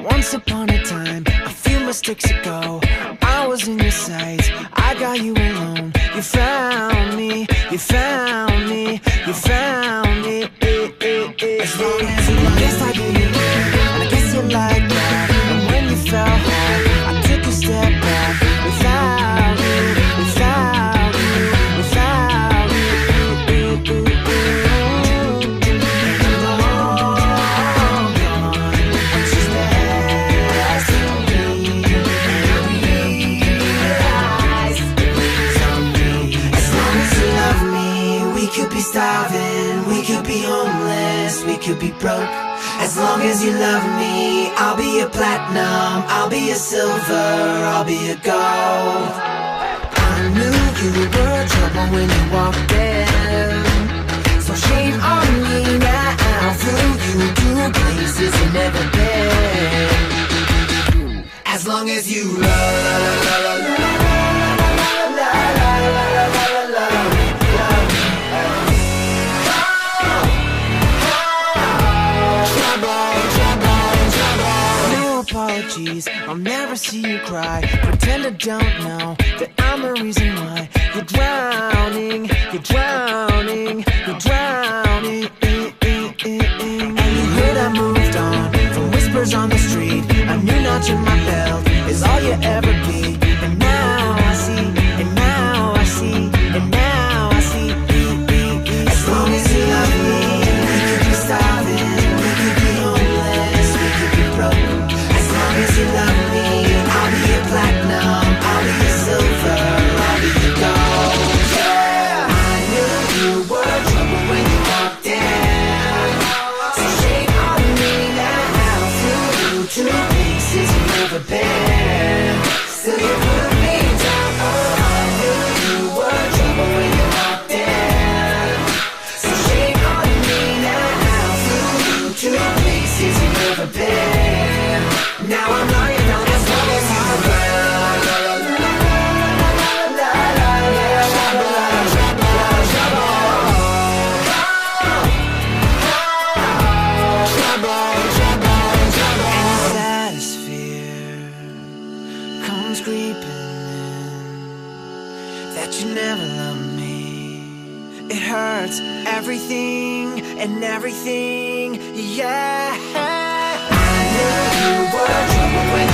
Once upon a time, a few mistakes ago, I was in your sights, I got you alone. You found me, you found me, you found me. As long as you love, guess I didn't care, and I guess you like that. And when you fell hard, I took a step back. Without you, without you, without you. And all gone, it's just as to me. And realize something. As long as you love me, we could be starving, we could be homeless, we could be broke. As long as you love me, I'll be a platinum, I'll be a silver, I'll be a gold. I knew you were trouble when you walked in, so shame on me now. Flew you to places you've never been. As long as you love apologies, I'll never see you cry. Pretend I don't know that I'm the reason why you're drowning, you're drowning, you're drowning. And you heard I moved on from whispers on the street. A new notch in my belt is all you ever be. And now I see, and now I see, and now I see. As long as you love me, we could be starving, we could be homeless, we could be broke. As long as you love me, I'll be a platinum, I'll be a silver, I'll be a gold. Yeah, I knew you were trouble when you walked in, so shame on me now. Flew you to places you've never been, still you put me down. Oh, I knew you were trouble when you walked in, so shame on me now. Flew you to places you've never been. Now I'm lying down as long as you and the saddest fear comes creeping in, that you never loved me. It hurts everything and everything, yeah. I knew you were trouble when